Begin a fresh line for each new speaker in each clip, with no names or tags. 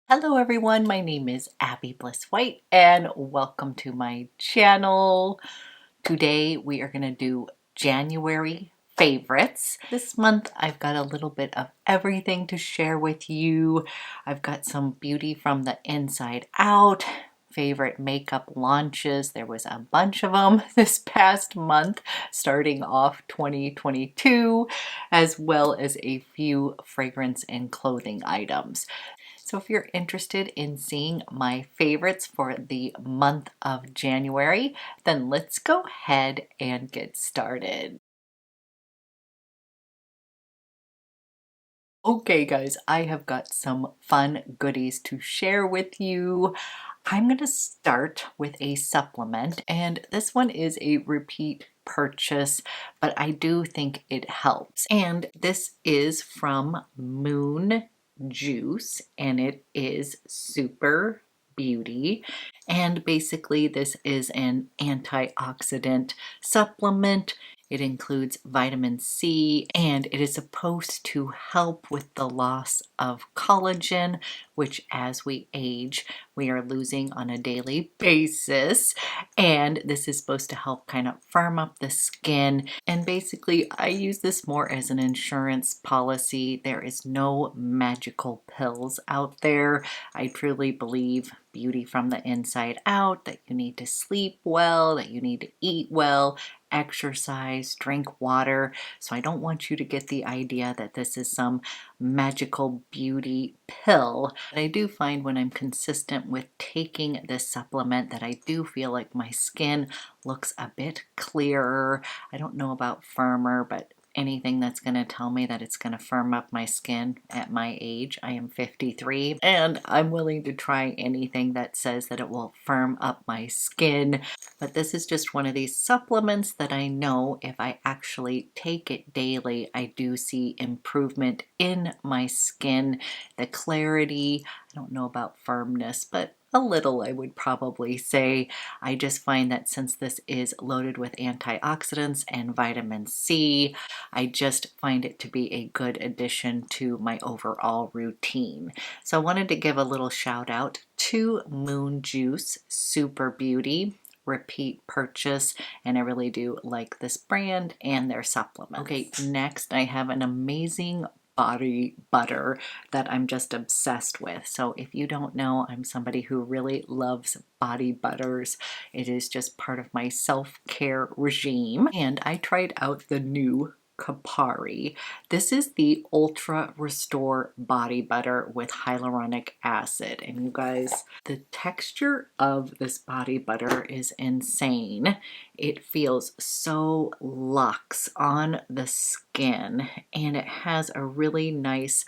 Hello everyone, my name is Abby Bliss White and welcome to my channel. Today we are going to do January favorites. This month I've got a little bit of everything to share with you. I've got some beauty from the inside out, favorite makeup launches. There was a bunch of them this past month, starting off 2022, as well as a few fragrance and clothing items. So if you're interested in seeing my favorites for the month of January, then let's go ahead and get started. Okay guys, I have got some fun goodies to share with you. I'm going to start with a supplement, and this one is a repeat purchase, but I do think it helps. And this is from Moon Juice, and it is Super Beauty. And basically this is an antioxidant supplement. It includes vitamin C, and it is supposed to help with the loss of collagen, which as we age, we are losing on a daily basis. And this is supposed to help kind of firm up the skin. And basically, I use this more as an insurance policy. There is no magical pills out there. I truly believe beauty from the inside out, that you need to sleep well, that you need to eat well, exercise, drink water. So I don't want you to get the idea that this is some magical beauty pill. But I do find when I'm consistent with taking this supplement that I do feel like my skin looks a bit clearer. I don't know about firmer, but anything that's going to tell me that it's going to firm up my skin at my age. I am 53 and I'm willing to try anything that says that it will firm up my skin. But this is just one of these supplements that I know if I actually take it daily, I do see improvement in my skin. The clarity, I don't know about firmness, but a little, I would probably say. I just find that since this is loaded with antioxidants and vitamin C, I just find it to be a good addition to my overall routine. So I wanted to give a little shout out to Moon Juice Super Beauty. Repeat purchase, and I really do like this brand and their supplements. Okay, next I have an amazing body butter that I'm just obsessed with. So if you don't know, I'm somebody who really loves body butters. It is just part of my self-care regime, and I tried out the new KOPARI. This is the Ultra Restore Body Butter with hyaluronic acid. And you guys, the texture of this body butter is insane. It feels so luxe on the skin, and it has a really nice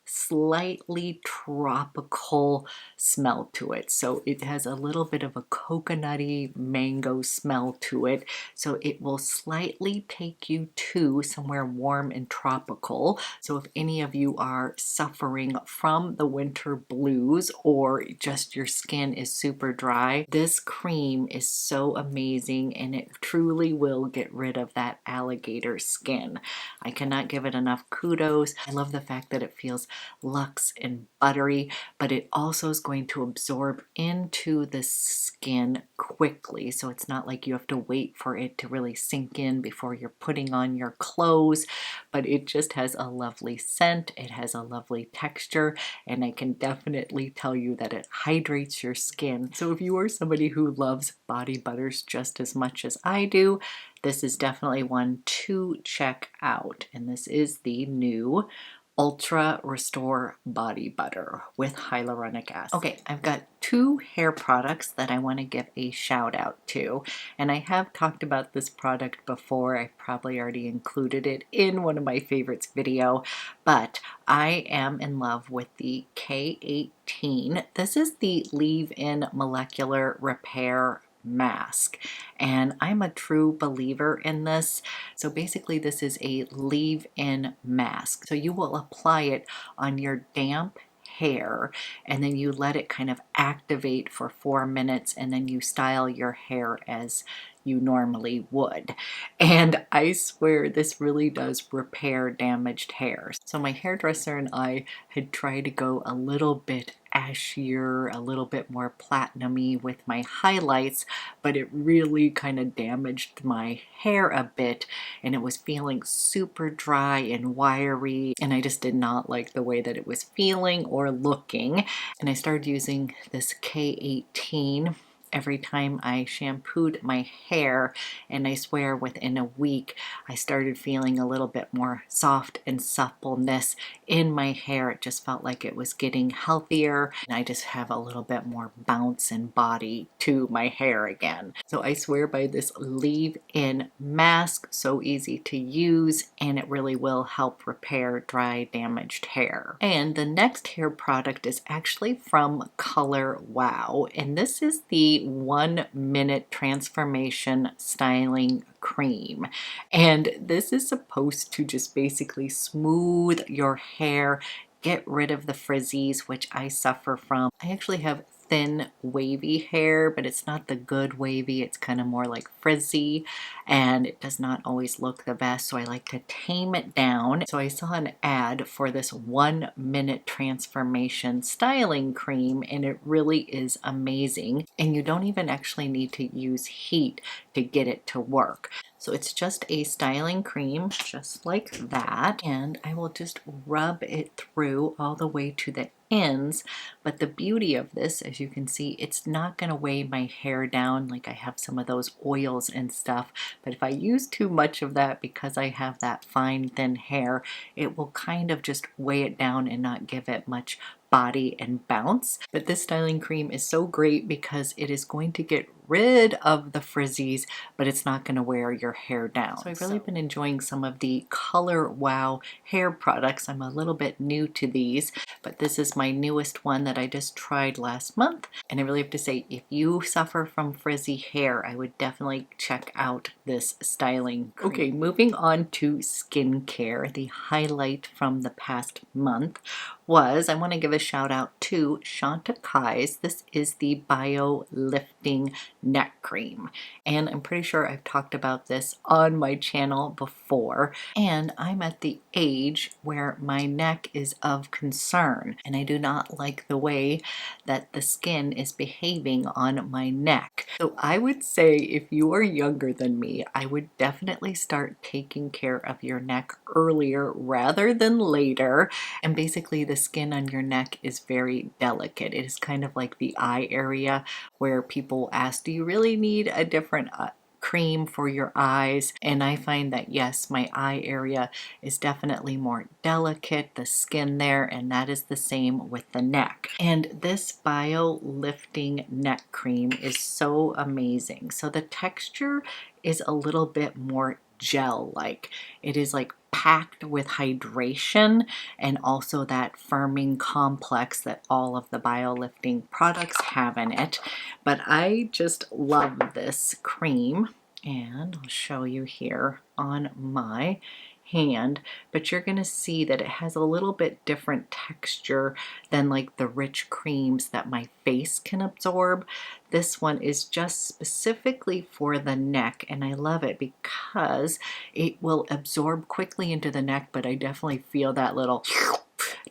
slightly tropical smell to it. So it has a little bit of a coconutty mango smell to it. So it will slightly take you to somewhere warm and tropical. So if any of you are suffering from the winter blues or just your skin is super dry, this cream is so amazing and it truly will get rid of that alligator skin. I cannot give it enough kudos. I love the fact that it feels luxe and buttery, but it also is going to absorb into the skin quickly. So it's not like you have to wait for it to really sink in before you're putting on your clothes, but it just has a lovely scent. It has a lovely texture, and I can definitely tell you that it hydrates your skin. So if you are somebody who loves body butters just as much as I do, this is definitely one to check out. And this is the new Ultra Restore Body Butter with hyaluronic acid. Okay, I've got two hair products that I want to give a shout out to, and I have talked about this product before. I probably already included it in one of my favorites video, but I am in love with the K18. This is the leave-in molecular repair mask, and I'm a true believer in this. So basically this is a leave-in mask, so you will apply it on your damp hair and then you let it kind of activate for 4 minutes, and then you style your hair as you normally would. And I swear this really does repair damaged hair. So my hairdresser and I had tried to go a little bit ashier, a little bit more platinum-y with my highlights, but it really kind of damaged my hair a bit, and it was feeling super dry and wiry, and I just did not like the way that it was feeling or looking. And I started using this K18 every time I shampooed my hair, and I swear within a week I started feeling a little bit more soft and suppleness in my hair. It just felt like it was getting healthier, and I just have a little bit more bounce and body to my hair again. So I swear by this leave-in mask, so easy to use, and it really will help repair dry, damaged hair. And the next hair product is actually from Color Wow, and this is the 1 Minute Transformation Styling Cream. And this is supposed to just basically smooth your hair, get rid of the frizzies, which I suffer from. I actually have thin wavy hair, but it's not the good wavy, it's kind of more like frizzy, and it does not always look the best, so I like to tame it down. So I saw an ad for this 1 Minute Transformation Styling Cream, and it really is amazing, and you don't even actually need to use heat to get it to work. So it's just a styling cream, just like that, and I will just rub it through all the way to the ends. But the beauty of this, as you can see, it's not going to weigh my hair down like I have some of those oils and stuff. But if I use too much of that, because I have that fine thin hair, it will kind of just weigh it down and not give it much body and bounce. But this styling cream is so great because it is going to get rid of the frizzies, but it's not going to wear your hair down. So I've really been enjoying some of the Color Wow hair products. I'm a little bit new to these, but this is my newest one that I just tried last month. And I really have to say, if you suffer from frizzy hair, I would definitely check out this styling cream. Okay, moving on to skincare. The highlight from the past month was, I want to give a shout out to Chantecaille's. This is the Bio Lifting Neck Cream, and I'm pretty sure I've talked about this on my channel before, and I'm at the age where my neck is of concern, and I do not like the way that the skin is behaving on my neck. So I would say, if you are younger than me, I would definitely start taking care of your neck earlier rather than later. And basically the skin on your neck is very delicate. It is kind of like the eye area, where people ask, do you really need a different cream for your eyes? And I find that yes, my eye area is definitely more delicate, the skin there, and that is the same with the neck. And this Bio Lifting Neck Cream is so amazing. So the texture is a little bit more gel-like. It is like packed with hydration and also that firming complex that all of the BioLifting products have in it. But I just love this cream, and I'll show you here on my hand, but you're going to see that it has a little bit different texture than like the rich creams that my face can absorb. This one is just specifically for the neck, and I love it because it will absorb quickly into the neck, but I definitely feel that little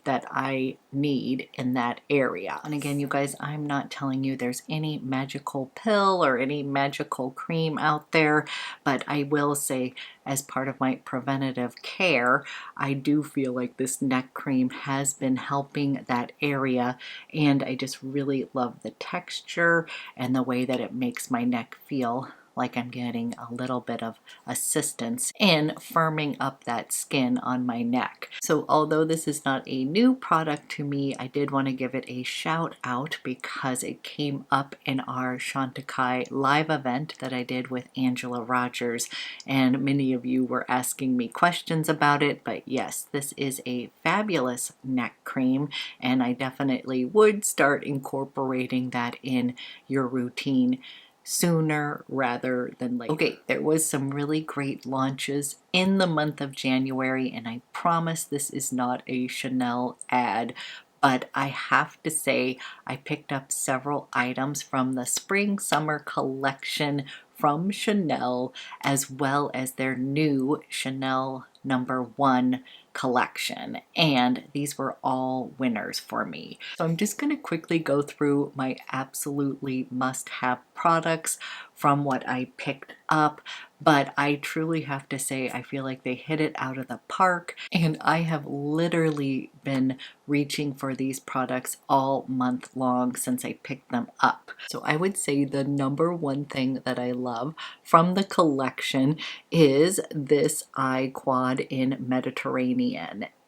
that I need in that area. And again, you guys, I'm not telling you there's any magical pill or any magical cream out there, but I will say, as part of my preventative care, I do feel like this neck cream has been helping that area, and I just really love the texture and the way that it makes my neck feel like I'm getting a little bit of assistance in firming up that skin on my neck. So although this is not a new product to me, I did want to give it a shout out because it came up in our Chantecaille live event that I did with Angela Rogers, and many of you were asking me questions about it. But yes, this is a fabulous neck cream, and I definitely would start incorporating that in your routine sooner rather than later. Okay, there was some really great launches in the month of January, and I promise this is not a Chanel ad, but I have to say I picked up several items from the spring summer collection from Chanel, as well as their new Chanel #1 collection, and these were all winners for me. So I'm just going to quickly go through my absolutely must-have products from what I picked up, but I truly have to say I feel like they hit it out of the park, and I have literally been reaching for these products all month long since I picked them up. So I would say the #1 thing that I love from the collection is this eye quad in Mediterranean.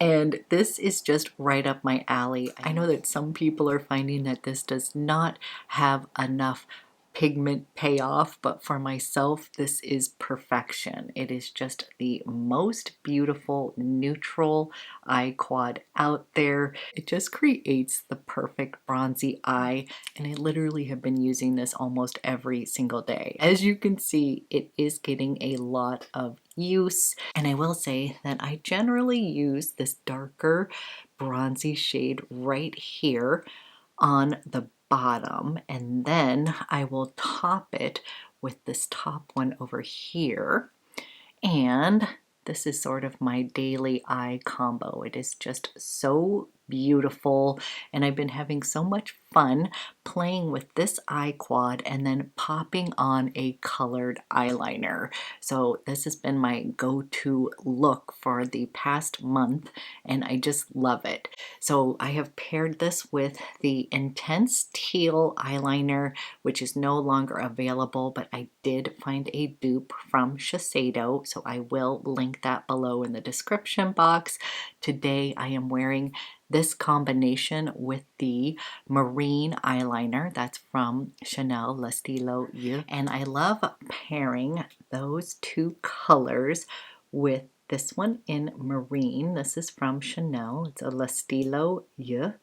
And this is just right up my alley. I know that some people are finding that this does not have enough pigment payoff, but for myself this is perfection. It is just the most beautiful neutral eye quad out there. It just creates the perfect bronzy eye, and I literally have been using this almost every single day. As you can see, it is getting a lot of use, and I will say that I generally use this darker bronzy shade right here on the bottom, and then I will top it with this top one over here, and this is sort of my daily eye combo. It is just so beautiful, and I've been having so much fun playing with this eye quad and then popping on a colored eyeliner. So this has been my go-to look for the past month, and I just love it. So I have paired this with the Intense Teal eyeliner, which is no longer available, but I did find a dupe from Shiseido, so I will link that below in the description box. Today I am wearing this combination with the Marine eyeliner that's from Chanel Le Stylo Yeux, and I love pairing those two colors with this one in Marine. This is from Chanel. It's a Le Stylo Yeux.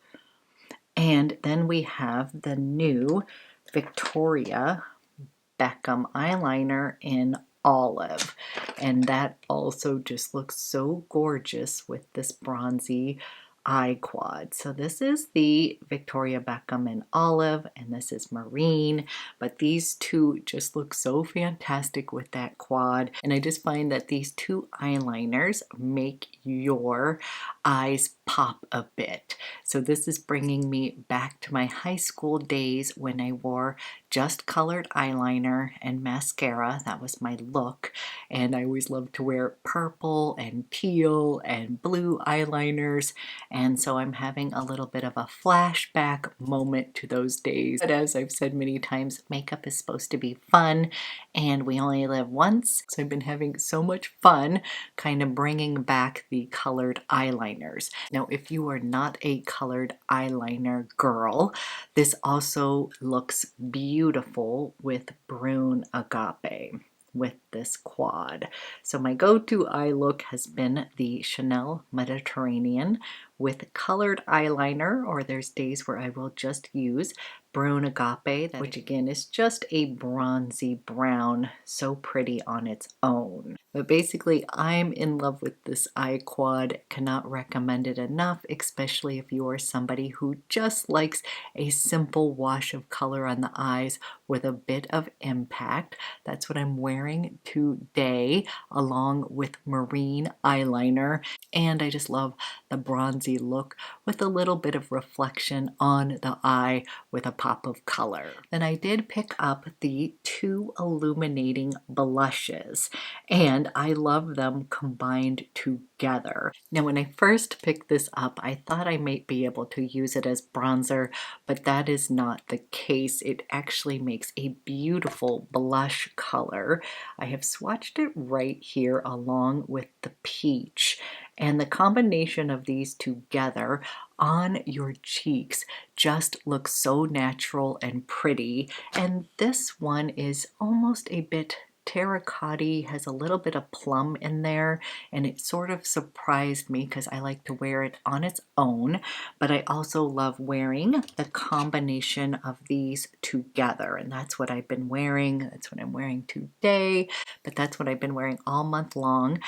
And then we have the new Victoria Beckham eyeliner in Olive, and that also just looks so gorgeous with this bronzy eye quad. So this is the Victoria Beckham in Olive, and this is Marine, but these two just look so fantastic with that quad, and I just find that these two eyeliners make your eyes pop a bit. So this is bringing me back to my high school days when I wore just colored eyeliner and mascara. That was my look, and I always loved to wear purple and teal and blue eyeliners, and so I'm having a little bit of a flashback moment to those days. But as I've said many times, makeup is supposed to be fun, and we only live once, so I've been having so much fun kind of bringing back the colored eyeliners. Now, if you are not a colored eyeliner girl, this also looks beautiful with BRUN Agape with this quad. So my go-to eye look has been the Chanel Mediterranean with colored eyeliner, or there's days where I will just use BRUN Agape, which again is just a bronzy brown, so pretty on its own. But basically, I'm in love with this eye quad, cannot recommend it enough, especially if you are somebody who just likes a simple wash of color on the eyes with a bit of impact. That's what I'm wearing today, along with Marine eyeliner, and I just love the bronzy look with a little bit of reflection on the eye with a pop of color. Then I did pick up the two illuminating blushes, and I love them combined together. Now, when I first picked this up, I thought I might be able to use it as bronzer, but that is not the case. It actually makes a beautiful blush color. I have swatched it right here along with the peach, and the combination of these together on your cheeks just looks so natural and pretty. And this one is almost a bit terracotta, has a little bit of plum in there, and it sort of surprised me because I like to wear it on its own, but I also love wearing the combination of these together, and that's what I've been wearing. That's what I'm wearing today, but that's what I've been wearing all month long.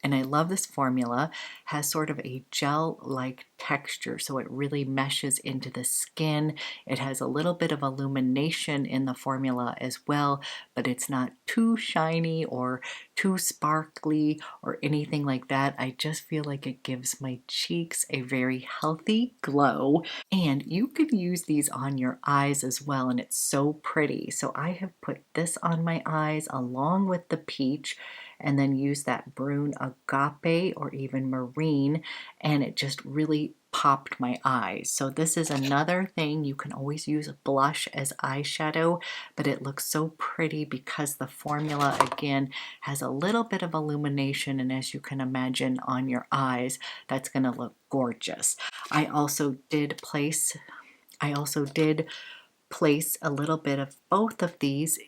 And I love this formula. Has sort of a gel-like texture, so it really meshes into the skin. It has a little bit of illumination in the formula as well, but it's not too shiny or too sparkly or anything like that. I just feel like it gives my cheeks a very healthy glow. And you can use these on your eyes as well, and it's so pretty. So I have put this on my eyes along with the peach, and then use that Brun Agape or even Marine, and it just really popped my eyes. So this is another thing. You can always use a blush as eyeshadow, but it looks so pretty because the formula again has a little bit of illumination, and as you can imagine on your eyes, that's going to look gorgeous. I also did place a little bit of both of these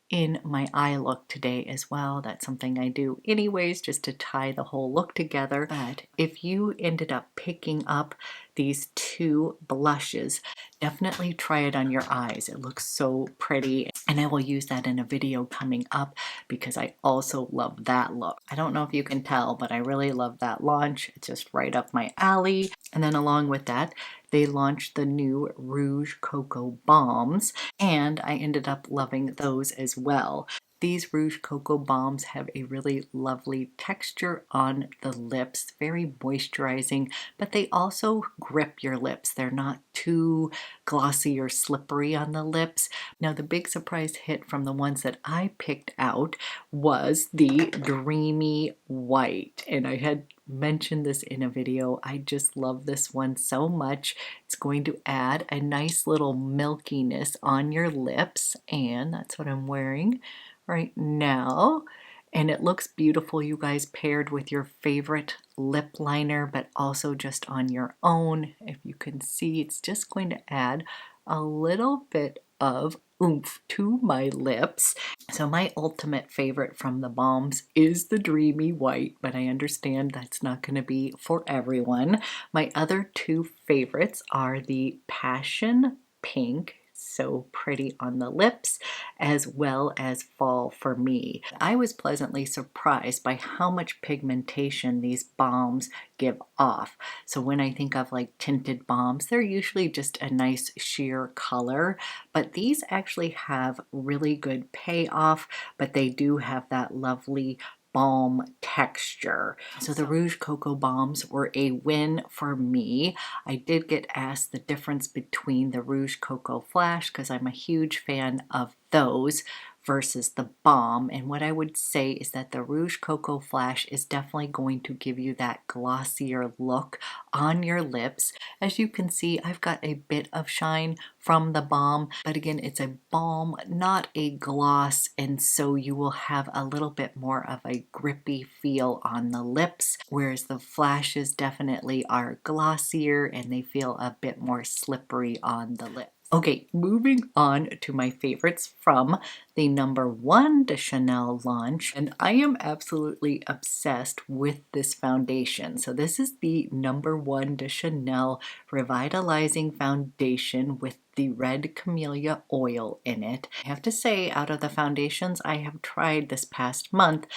in my eye look today as well. That's something I do anyways, just to tie the whole look together. But if you ended up picking up these two blushes, definitely try it on your eyes. It looks so pretty, and I will use that in a video coming up because I also love that look. I don't know if you can tell, but I really love that launch. It's just right up my alley. And then along with that, they launched the new Rouge Cocoa Balms, and I ended up loving those as well. These Rouge Cocoa Balms have a really lovely texture on the lips, very moisturizing, but they also grip your lips. They're not too glossy or slippery on the lips. Now, the big surprise hit from the ones that I picked out was the Dreamy White, and I had mentioned this in a video. I just love this one so much. It's going to add a nice little milkiness on your lips, and that's what I'm wearing right now. And it looks beautiful, you guys, paired with your favorite lip liner, but also just on your own. If you can see, it's just going to add a little bit of oomph to my lips. So my ultimate favorite from the balms is the Dreamy White, but I understand that's not going to be for everyone. My other two favorites are the Passion Pink, so pretty on the lips, as well as Fall for Me. I was pleasantly surprised by how much pigmentation these balms give off. So when I think of like tinted balms, they're usually just a nice sheer color, but these actually have really good payoff, but they do have that lovely balm texture. So the Rouge Cocoa Balms were a win for me. I did get asked the difference between the Rouge Cocoa Flash because I'm a huge fan of those versus the balm, and what I would say is that the Rouge Cocoa Flash is definitely going to give you that glossier look on your lips. As you can see, I've got a bit of shine from the balm, but again, it's a balm, not a gloss, and so you will have a little bit more of a grippy feel on the lips, whereas the flashes definitely are glossier and they feel a bit more slippery on the lips. Okay, moving on to my favorites from the #1 de Chanel launch, and I am absolutely obsessed with this foundation. So this is the #1 de Chanel Revitalizing Foundation with the red camellia oil in it. I have to say, out of the foundations I have tried this past month,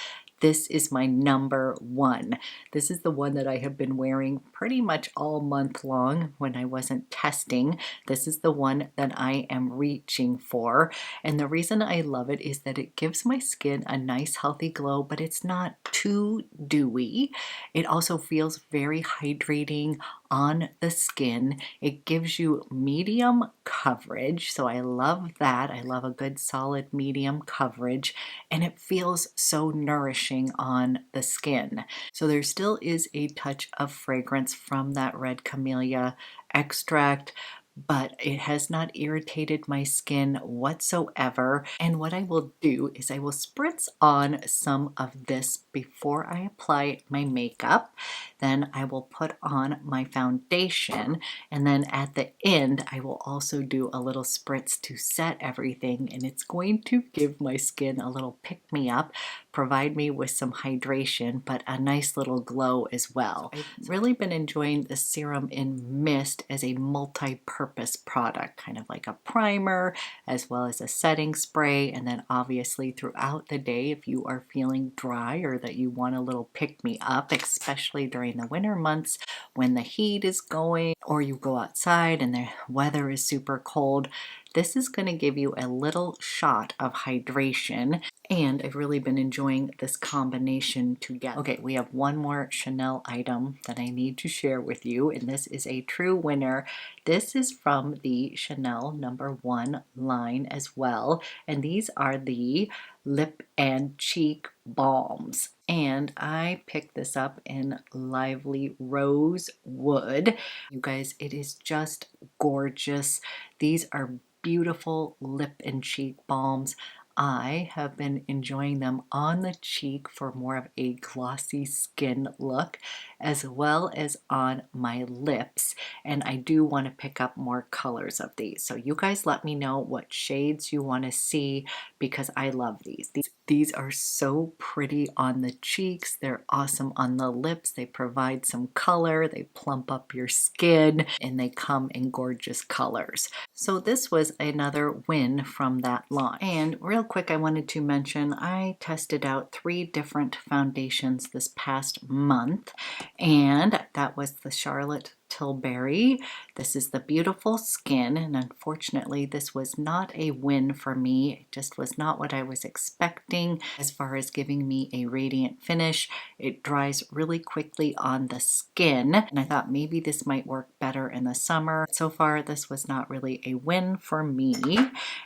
this is my #1. This is the one that I have been wearing pretty much all month long when I wasn't testing. This is the one that I am reaching for. And the reason I love it is that it gives my skin a nice healthy glow, but it's not too dewy. It also feels very hydrating on the skin. It gives you medium coverage, so I love that. I love a good solid medium coverage, and it feels so nourishing on the skin. So there still is a touch of fragrance from that red camellia extract, but it has not irritated my skin whatsoever. And what I will do is I will spritz on some of this before I apply my makeup. Then I will put on my foundation, and then at the end I will also do a little spritz to set everything, and it's going to give my skin a little pick-me-up, provide me with some hydration, but a nice little glow as well. I've really been enjoying the serum in mist as a multi-purpose product, kind of like a primer, as well as a setting spray, and then obviously throughout the day, if you are feeling dry or that you want a little pick-me-up, especially during the winter months when the heat is going, or you go outside and the weather is super cold, this is going to give you a little shot of hydration, and I've really been enjoying this combination together. Okay, we have one more Chanel item that I need to share with you, and this is a true winner. This is from the Chanel #1 line as well, and these are the lip and cheek balms. And I picked this up in Lively Rosewood. You guys, it is just gorgeous. These are beautiful lip and cheek balms. I have been enjoying them on the cheek for more of a glossy skin look, as well as on my lips, and I do want to pick up more colors of these. So you guys let me know what shades you want to see, because I love these. These are so pretty on the cheeks. They're awesome on the lips. They provide some color, they plump up your skin, and they come in gorgeous colors. So this was another win from that line. And real quick, I wanted to mention I tested out 3 different foundations this past month, and that was the Charlotte Tilbury. This is the Beautiful Skin, and unfortunately this was not a win for me. It just was not what I was expecting as far as giving me a radiant finish. It dries really quickly on the skin, and I thought maybe this might work better in the summer. So far this was not really a win for me.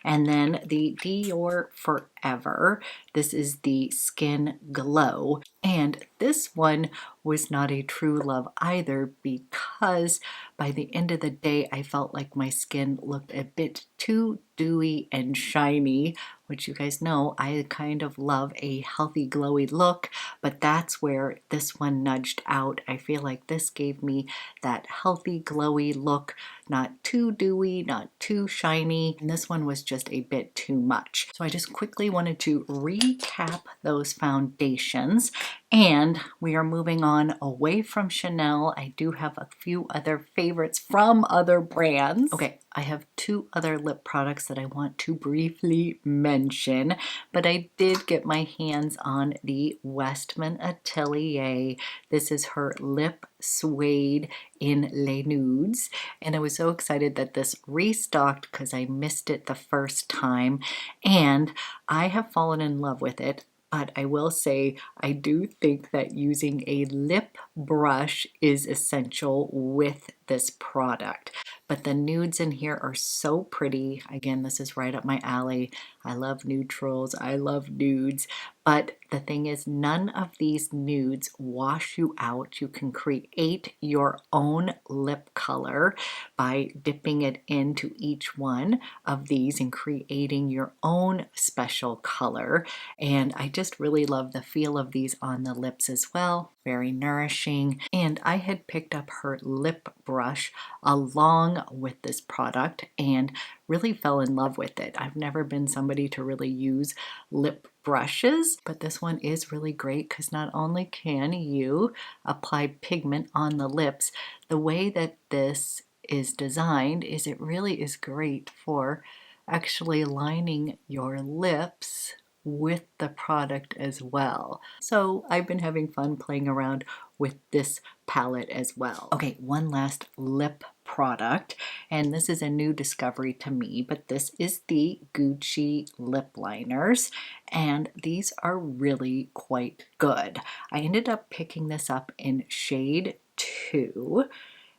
And then the DIOR Forever. This is the Skin Glow, and this one was not a true love either, because by the end of the day I felt like my skin looked a bit too dewy and shiny, which you guys know I kind of love a healthy glowy look, but that's where this one nudged out. I feel like this gave me that healthy glowy look, not too dewy, not too shiny, and this one was just a bit too much. So I just quickly wanted to recap those foundations, and we are moving on away from Chanel. I do have a few other favorites from other brands. Okay, I have 2 other lip products that I want to briefly mention, but I did get my hands on the WESTMAN Atelier. This is her lip suede in Les Nudes, and I was so excited that this restocked because I missed it the first time, and I have fallen in love with it. But I will say, I do think that using a lip brush is essential with this product. But the nudes in here are so pretty. Again, this is right up my alley. I love neutrals, I love nudes. But the thing is, none of these nudes wash you out. You can create your own lip color by dipping it into each one of these and creating your own special color. And I just really love the feel of these on the lips as well. Very nourishing. And I had picked up her lip brush along with this product and really fell in love with it. I've never been somebody to really use lip brushes, but this one is really great because not only can you apply pigment on the lips, the way that this is designed is it really is great for actually lining your lips with the product as well. So I've been having fun playing around with this palette as well. Okay, one last lip product, and this is a new discovery to me, but this is the Gucci lip liners, and these are really quite good. I ended up picking this up in shade 2,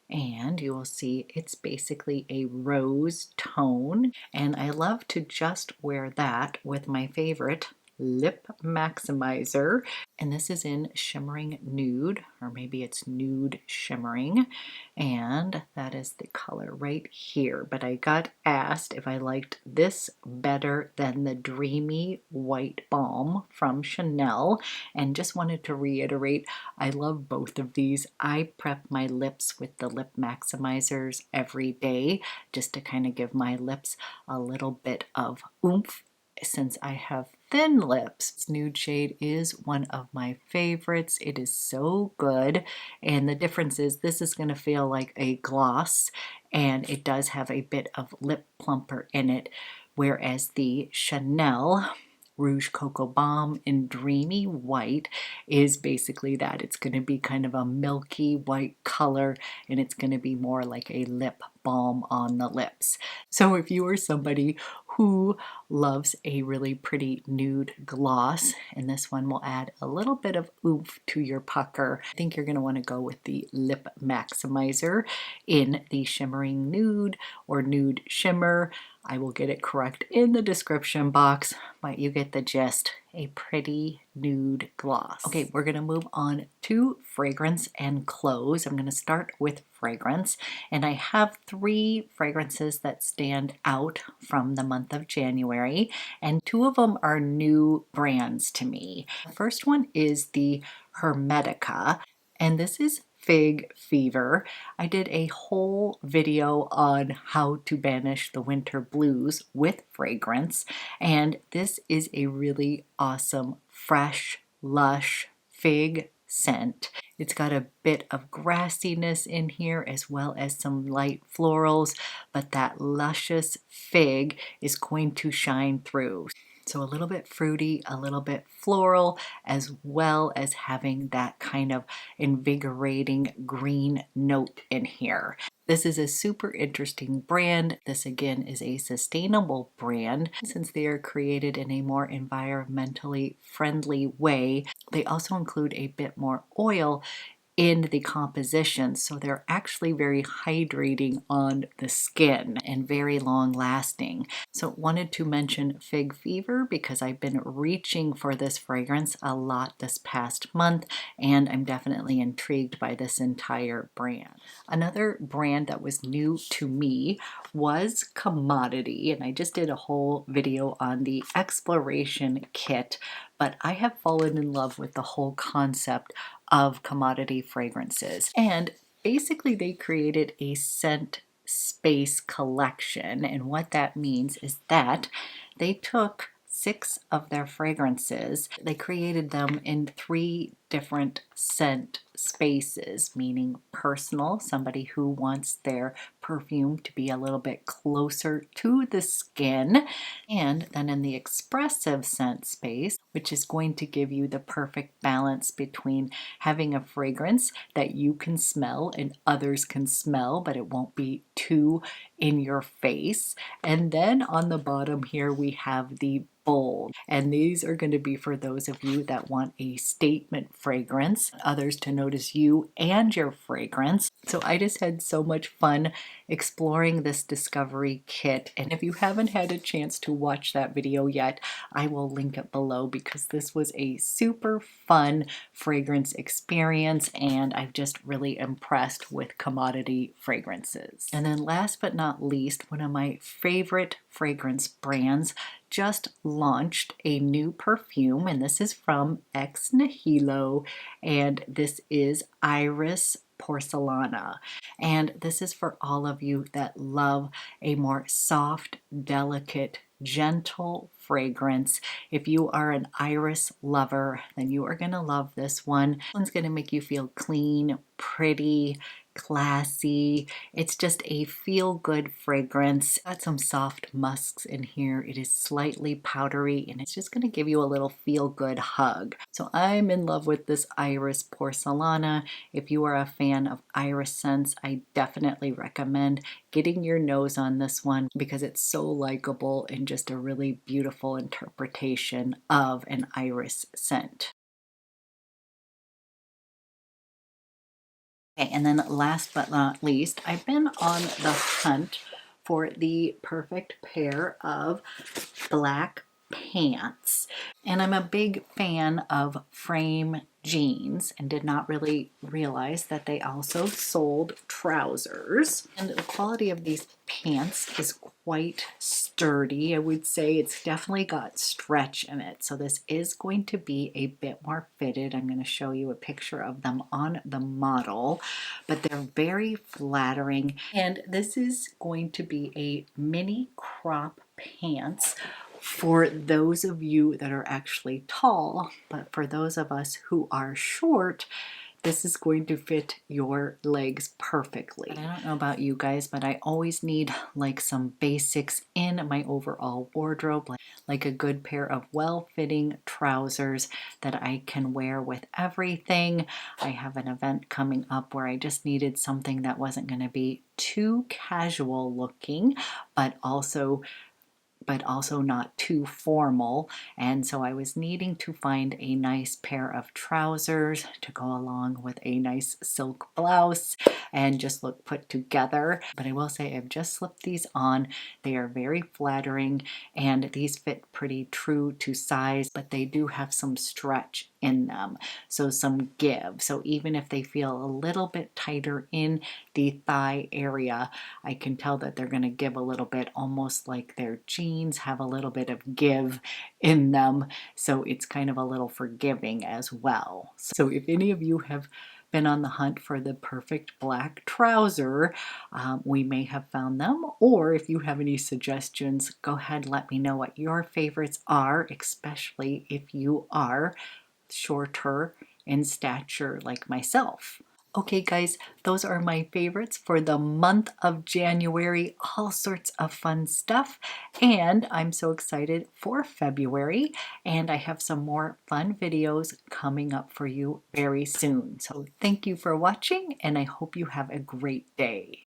and you will see it's basically a rose tone, and I love to just wear that with my favorite lip maximizer, and this is in shimmering nude, or maybe it's nude shimmering, and that is the color right here. But I got asked if I liked this better than the Dreamy White Balm from Chanel, and just wanted to reiterate, I love both of these. I prep my lips with the lip maximizers every day just to kind of give my lips a little bit of oomph, since I have thin lips. This nude shade is one of my favorites. It is so good, and the difference is this is going to feel like a gloss, and it does have a bit of lip plumper in it, whereas the Chanel Rouge Cocoa Balm in Dreamy White is basically that. It's going to be kind of a milky white color, and it's going to be more like a lip balm on the lips. So if you are somebody who loves a really pretty nude gloss, and this one will add a little bit of oomph to your pucker, I think you're going to want to go with the Lip Maximizer in the Shimmering Nude or Nude Shimmer. I will get it correct in the description box, but you get the gist. A pretty nude gloss. Okay, we're going to move on to fragrance and clothes. I'm going to start with fragrance, and I have 3 fragrances that stand out from the month of January, and 2 of them are new brands to me. The first one is the Hermetica, and this is Fig Fever. I did a whole video on how to banish the winter blues with fragrance, and this is a really awesome, fresh, lush fig scent. It's got a bit of grassiness in here as well as some light florals, but that luscious fig is going to shine through. So a little bit fruity, a little bit floral, as well as having that kind of invigorating green note in here. This is a super interesting brand. This again is a sustainable brand since they are created in a more environmentally friendly way. They also include a bit more oil in the composition, so they're actually very hydrating on the skin and very long lasting. So wanted to mention Fig Fever because I've been reaching for this fragrance a lot this past month, and I'm definitely intrigued by this entire brand. Another brand that was new to me was Commodity, and I just did a whole video on the Exploration Kit, but I have fallen in love with the whole concept of Commodity fragrances. And basically they created a scent space collection, and what that means is that they took 6 of their fragrances, they created them in 3 different scent spaces, meaning personal, somebody who wants their perfume to be a little bit closer to the skin, and then in the expressive scent space, which is going to give you the perfect balance between having a fragrance that you can smell and others can smell, but it won't be too in your face. And then on the bottom here we have the bold, and these are going to be for those of you that want a statement fragrance, others to notice you and your fragrance. So I just had so much fun exploring this discovery kit, and if you haven't had a chance to watch that video yet, I will link it below because this was a super fun fragrance experience, and I'm just really impressed with Commodity fragrances. And then last but not least, one of my favorite fragrance brands just launched a new perfume, and this is from Ex Nihilo, and this is Iris Porcelana. And this is for all of you that love a more soft, delicate, gentle fragrance. If you are an iris lover, then you are going to love this one. This one's going to make you feel clean, pretty, classy. It's just a feel-good fragrance. Got some soft musks in here. It is slightly powdery, and it's just going to give you a little feel-good hug. So I'm in love with this Iris Porcelana. If you are a fan of iris scents, I definitely recommend getting your nose on this one because it's so likable and just a really beautiful interpretation of an iris scent. Okay, and then last but not least, I've been on the hunt for the perfect pair of black pants, and I'm a big fan of frame jeans and did not really realize that they also sold trousers. And the quality of these pants is quite sturdy. I would say it's definitely got stretch in it, so this is going to be a bit more fitted. I'm going to show you a picture of them on the model, but they're very flattering, and this is going to be a mini crop pants for those of you that are actually tall, but for those of us who are short, this is going to fit your legs perfectly. I don't know about you guys, but I always need like some basics in my overall wardrobe, like a good pair of well-fitting trousers that I can wear with everything. I have an event coming up where I just needed something that wasn't going to be too casual looking, but also not too formal, and so I was needing to find a nice pair of trousers to go along with a nice silk blouse and just look put together. But I will say I've just slipped these on. They are very flattering and these fit pretty true to size, but they do have some stretch in them, so some give. So even if they feel a little bit tighter in the thigh area, I can tell that they're going to give a little bit, almost like their jeans have a little bit of give in them, so it's kind of a little forgiving as well. So if any of you have been on the hunt for the perfect black trouser, we may have found them, or if you have any suggestions, go ahead, let me know what your favorites are, especially if you are shorter in stature like myself. Okay guys, those are my favorites for the month of January. All sorts of fun stuff, and I'm so excited for February, and I have some more fun videos coming up for you very soon. So thank you for watching, and I hope you have a great day.